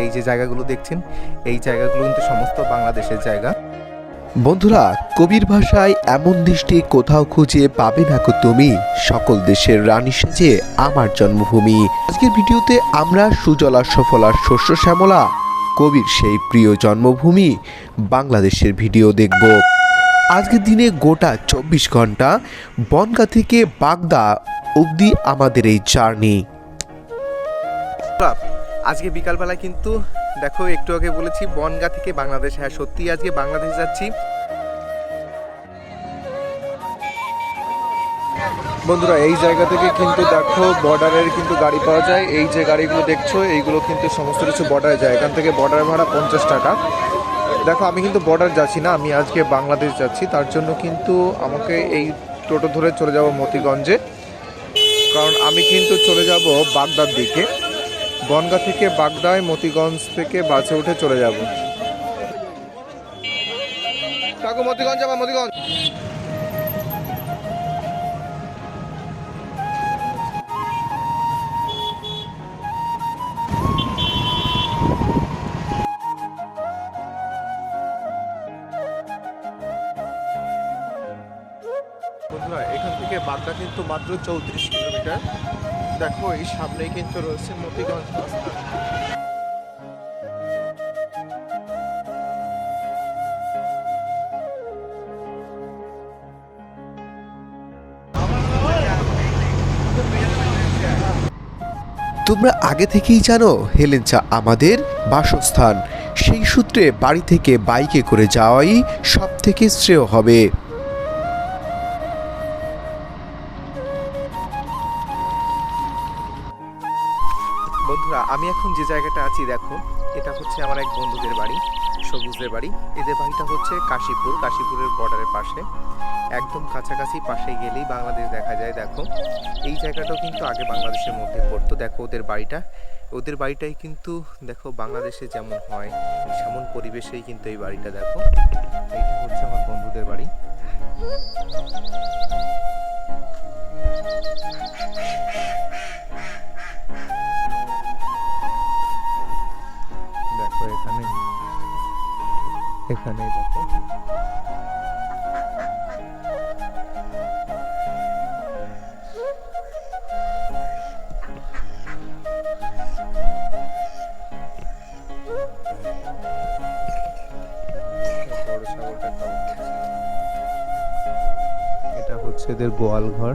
এই যে জায়গাগুলো দেখছেন, এই জায়গাগুলো কিন্তু সমস্ত বাংলাদেশের জায়গা। বন্ধুরা, কবির ভাষায় এমন দেশটি কোথাও খুঁজে পাবে না কো তুমি, সকল দেশের রানী সেজে আমার জন্মভূমি। আজকের ভিডিওতে আমরা সুজলা সফলা শস্য শ্যামলা কবির সেই প্রিয় জন্মভূমি বাংলাদেশের ভিডিও দেখব। আজকের দিনে গোটা 24 ঘন্টা বনগাঁ থেকে বাগদা অবধি আমাদের এই জার্নি। আজকে বিকালবেলায় কিন্তু দেখো, একটু আগে বলেছি বনগাঁ থেকে বাংলাদেশ। হ্যাঁ, সত্যি আজকে বাংলাদেশ যাচ্ছি। বন্ধুরা, এই জায়গা থেকে কিন্তু দেখো বর্ডারের কিন্তু গাড়ি পাওয়া যায়। এই যে গাড়িগুলো দেখছো, এইগুলো কিন্তু সমস্ত কিছু বর্ডারে যায়। এখান থেকে বর্ডার ভাড়া 50 টাকা। দেখো, আমি কিন্তু বর্ডার যাচ্ছি না, আমি আজকে বাংলাদেশ যাচ্ছি। তার জন্য কিন্তু আমাকে এই টোটো ধরে চলে যাব মতিগঞ্জে, কারণ আমি কিন্তু চলে যাব বাগদার দিকে। বনগাঁ থেকে বাগদায়, মতিগঞ্জ থেকে বাসে উঠে চলে যাব। কাকু, মতিগঞ্জ যাবা? মতিগঞ্জ। বন্ধুরা, এখান থেকে বাগদা কিন্তু মাত্র 34 কিলোমিটার। দেখো, এই সামনেই কিন্তু রয়েছে মতিগঞ্জ রাস্তা। তোমরা আগে থেকেই জানো হেলেঞ্চা আমাদের বাসস্থান, সেই সূত্রে বাড়ি থেকে বাইকে করে যাওয়াই সব থেকে শ্রেয় হবে। বন্ধুরা, আমি এখন যে জায়গাটা আছি দেখো, এটা হচ্ছে আমার এক বন্ধুদের বাড়ি, সবুজদের বাড়ি। এদের বাড়িটা হচ্ছে কাশীপুরের বর্ডারের পাশে, একদম কাছাকাছি। পাশে গেলেই বাংলাদেশ দেখা যায়। দেখো, এই জায়গাটাও কিন্তু আগে বাংলাদেশের মধ্যে পড়তো। দেখো ওদের বাড়িটাই কিন্তু দেখো বাংলাদেশে যেমন হয় সেমন পরিবেশেই কিন্তু এই বাড়িটা। দেখো, এইটা হচ্ছে আমার বন্ধুদের বাড়ি। দেখো, এখানে দেখো, এটা হচ্ছে এদের গোয়াল ঘর।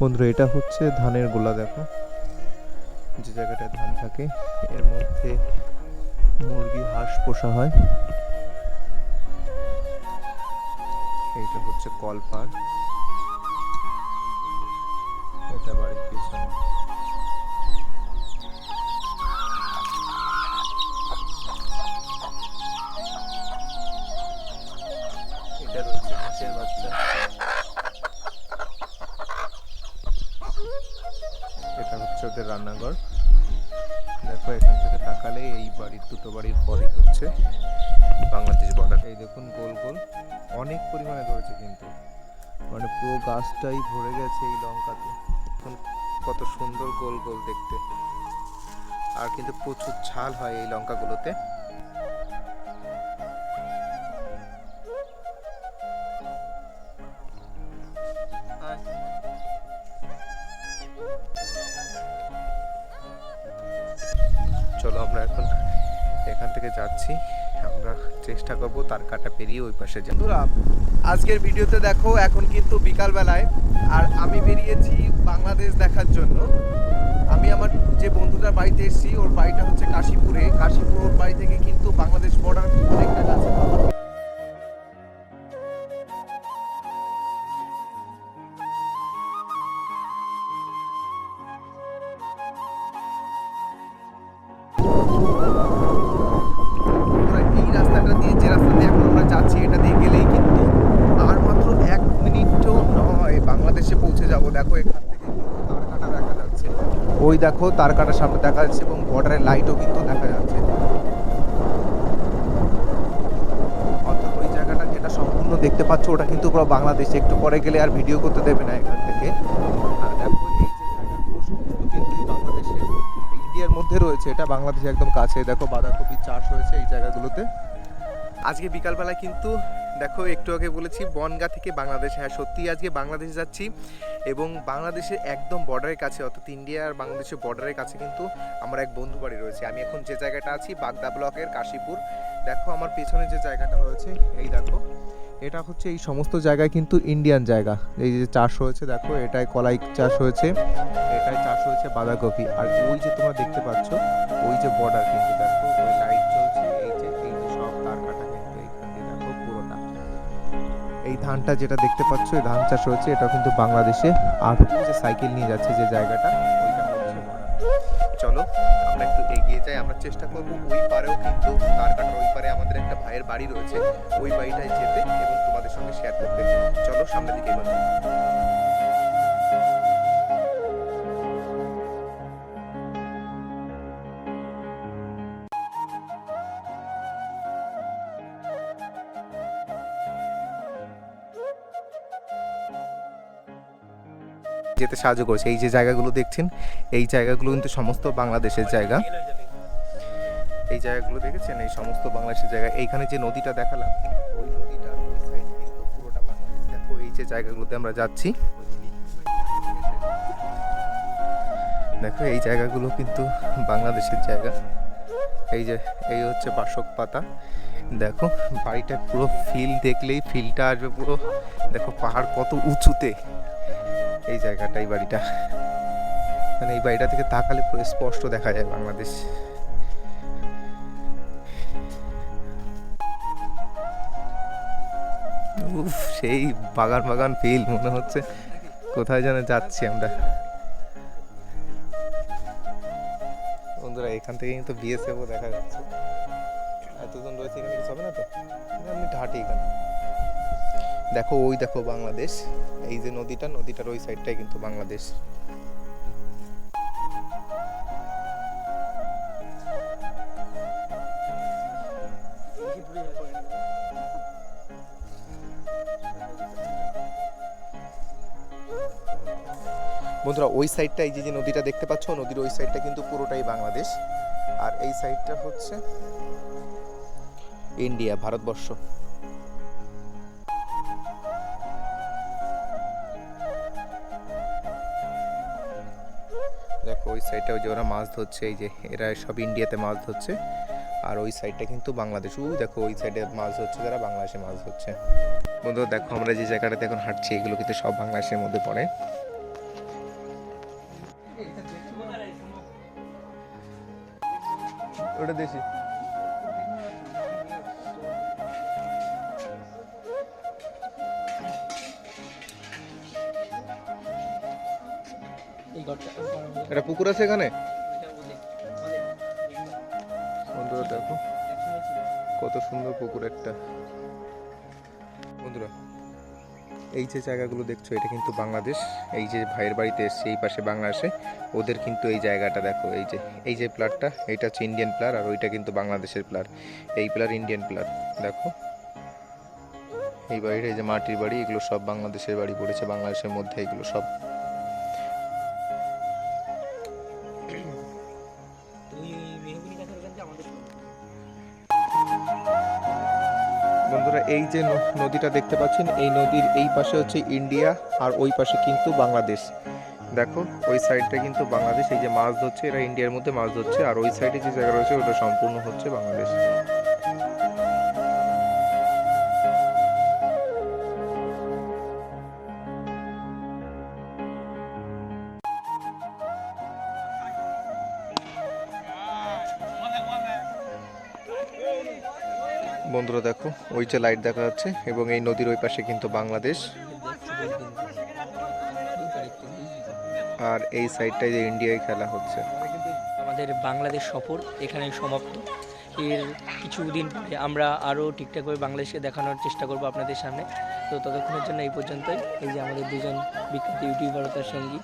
বন্ধুরা, এটা হচ্ছে ধানের গোলা। দেখো, যে জায়গাটায় ধান থাকে এর মধ্যে মুরগি, হাঁস পোষা হয়। এইটা হচ্ছে কলপাড়, এটা বাড়ির পিছনে। এটা রয়েছে হাঁসের বাচ্চা। এটা হচ্ছে ওদের রান্নাঘর। দেখো, এখান থেকে তাকালে এই দুটো বাড়ির পরেই হচ্ছে বাংলাদেশ বর্ডার। এই দেখুন, গোল গোল অনেক পরিমাণে ধরেছে, কিন্তু মানে পুরো গাছটাই ভরে গেছে এই লঙ্কাতে। এখন কত সুন্দর গোল গোল দেখতে, আর কিন্তু প্রচুর ঝাল হয় এই লঙ্কাগুলোতে। চলো, আমরা এখন এখান থেকে যাচ্ছি। আমরা চেষ্টা করব তার কাটা পেরিয়ে ওই পাশে যাব। বন্ধুরা, আজকের ভিডিওতে দেখো এখন কিন্তু বিকাল বেলায়, আর আমি বেরিয়েছি বাংলাদেশ দেখার জন্য। আমি আমার যে বন্ধুটার বাড়িতে এসেছি, ওর বাড়িটা হচ্ছে কাশীপুর। ওর বাড়ি থেকে কিন্তু বাংলাদেশ বর্ডার অনেকটা কাছে। এই রাস্তাটা দিয়ে, যে রাস্তা দিয়ে এখন আমরা যাচ্ছি, এটা দিয়ে গেলেই কিন্তু আর মাত্র 1 মিনিটও নয় বাংলাদেশে পৌঁছে যাব। দেখো, এখান থেকে তার কাটা দেখা যাচ্ছে। ওই দেখো, তার কাটার সামনে দেখা যাচ্ছে, এবং বর্ডারের লাইটও কিন্তু দেখা যাচ্ছে। অর্থাৎ ওই জায়গাটা, যেটা সম্পূর্ণ দেখতে পাচ্ছ ওটা কিন্তু পুরো বাংলাদেশ, একটু পরে গেলে আর ভিডিও করতে দেবে না এখান থেকে। আর দেখো এই যে জায়গাগুলো সমস্ত কিন্তু বাংলাদেশের, ইন্ডিয়ার মধ্যে রয়েছে, এটা বাংলাদেশে একদম কাছে। দেখো বাঁধাকপির চাষ হয়েছে এই জায়গাগুলোতে। আজকে বিকালবেলা কিন্তু দেখো একটু আগে বলেছি বনগাঁ থেকে বাংলাদেশ, হ্যাঁ সত্যি আজকে বাংলাদেশে যাচ্ছি এবং বাংলাদেশের একদম বর্ডারের কাছে, অর্থাৎ ইন্ডিয়া আর বাংলাদেশের বর্ডারের কাছে কিন্তু আমার এক বন্ধু বাড়ি রয়েছে। আমি এখন যে জায়গাটা আছি বাগদা ব্লকের কাশীপুর। দেখো আমার পেছনে যে জায়গাটা রয়েছে, এই দেখো এটা হচ্ছে, এই সমস্ত জায়গায় কিন্তু ইন্ডিয়ান জায়গা। এই যে চাষ হয়েছে দেখো, এটাই কলাই চাষ হয়েছে, এটাই চাষ হয়েছে বাঁধাকপি। আর ওই যে তোমরা দেখতে পাচ্ছ ওই যে বর্ডার কিন্তু দেখো, ওই লাইট চলছে, এই যে সব তার কাটা কিন্তু এইখান দিয়ে দেখো পুরোটা। এই ধানটা যেটা দেখতে পাচ্ছ, এই ধান চাষ হয়েছে, এটা কিন্তু বাংলাদেশে। আর ওই যে সাইকেল নিয়ে যাচ্ছে যে জায়গাটা, ওইটা হচ্ছে border। চলো আমরা একটু এগিয়ে যাই, আমরা চেষ্টা করবো ওই পারেও কিন্তু তার কাটার ওই পারে আমাদের একটা ভাইয়ের বাড়ি রয়েছে, ওই বাড়িটায় যেতে এবং তোমাদের সঙ্গে শেয়ার করতে। চলো সামনের দিকে এগোনো। যেতে সাহায্য করেছে এই যে জায়গাগুলো দেখছেন, এই জায়গাগুলো কিন্তু সমস্ত বাংলাদেশের জায়গা। এই জায়গাগুলো দেখেছেন, এই সমস্ত বাংলাদেশের জায়গা। এইখানে যে নদীটা দেখালাম, ওই নদীটা ওই সাইড কিন্তু পুরোটা বাংলাদেশ। দেখো এই যে জায়গাগুলোতে আমরা যাচ্ছি, দেখো এই জায়গাগুলো কিন্তু বাংলাদেশের জায়গা। এই যে এই হচ্ছে বাসক পাতা। দেখো বাড়িটা পুরো ফিল দেখলেই ফিলটা আসবে পুরো। দেখো পাহাড় কত উঁচুতে এই জায়গাটা, এই বাড়িটা, মানে এই বাড়িটা থেকে তাকালে পুরো স্পষ্ট দেখা যায় বাংলাদেশ। উফ, সেই বাগান বাগান ফিল, মনে হচ্ছে কোথায় যেন যাচ্ছি আমরা। বন্ধুরা এখান থেকে কিন্তু বিএসএফও দেখা যাচ্ছে, এতজন রয়েছে এখানে, কিছু হবে না তো, আমি ঢাটি এখানে। দেখো ওই দেখো বাংলাদেশ, এই যে নদীটা, নদীটার ওই সাইডটাই কিন্তু বাংলাদেশ। বন্ধুরা ওই সাইডটা, এই যে নদীটা দেখতে পাচ্ছ, নদীর ওই সাইডটা কিন্তু পুরোটাই বাংলাদেশ, আর এই সাইডটা হচ্ছে ইন্ডিয়া, ভারতবর্ষ। দেখো ওই সাইডটা, ওই যে ওরা মাছ ধরছে, এই যে এরা সব ইন্ডিয়াতে মাছ ধরছে, আর ওই সাইডটা কিন্তু বাংলাদেশ। ওই দেখো ওই সাইডে মাছ ধরছে যারা, বাংলাদেশে মাছ ধরছে। বন্ধুরা দেখো আমরা যে জায়গাটাতে এখন হাঁটছি, এগুলো কিন্তু সব বাংলাদেশের মধ্যে পড়ে। ওটা দেশি। এটা পুকুর আছে এখানে। বন্ধুরা দেখো কত সুন্দর পুকুর একটা। বন্ধুরা এই যে জায়গাগুলো দেখছো, এটা কিন্তু বাংলাদেশ। এই যে ভাইয়ের বাড়িতে এসছে, এই পাশে বাংলাদেশে, ওদের কিন্তু এই জায়গাটা দেখো, এই যে প্লারটা, এইটা হচ্ছে ইন্ডিয়ান প্লার, আর ওইটা কিন্তু বাংলাদেশের প্লার। এই প্লার ইন্ডিয়ান প্লার। দেখো এই বাড়িটা, এই যে মাটির বাড়ি, এগুলো সব বাংলাদেশের বাড়ি পড়েছে, বাংলাদেশের মধ্যে এগুলো সব। বন্ধুরা এই যে নদীটা দেখতে পাচ্ছেন, এই নদীর এই পাশে হচ্ছে ইন্ডিয়া, আর ওই পাশে কিন্তু বাংলাদেশ। দেখো ওই সাইডটা কিন্তু বাংলাদেশ, এই যে মাছ ধরছে এরা, ইন্ডিয়ার মধ্যে মাছ ধরছে, আর ওই সাইডে যে জায়গা রয়েছে ওটা সম্পূর্ণ হচ্ছে বাংলাদেশ। বন্ধুরা দেখো ওই যে লাইট দেখা যাচ্ছে, এবং এই নদীর ওই পাশে কিন্তু বাংলাদেশ, আর এই সাইডটায় যে ইন্ডিয়ায় খেলা হচ্ছে। আমাদের বাংলাদেশ সফর এখানে সমাপ্ত। এর কিছুদিন পরে আমরা আরও ঠিকঠাকভাবে বাংলাদেশকে দেখানোর চেষ্টা করব আপনাদের সামনে। তো ততক্ষণের জন্য এই পর্যন্তই। এই যে আমাদের দুজন বিখ্যাত ইউটিউবার তার সঙ্গী।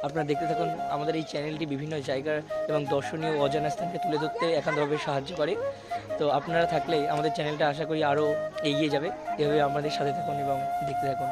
আপনারা দেখতে থাকুন। আমাদের এই চ্যানেলটি বিভিন্ন জায়গার এবং দর্শনীয় অজানা স্থানকে তুলে ধরতে একান্তভাবে সাহায্য করে। তো আপনারা থাকলে আমাদের চ্যানেলটা আশা করি আরও এগিয়ে যাবে। এভাবে আমাদের সাথে থাকুন এবং দেখতে থাকুন।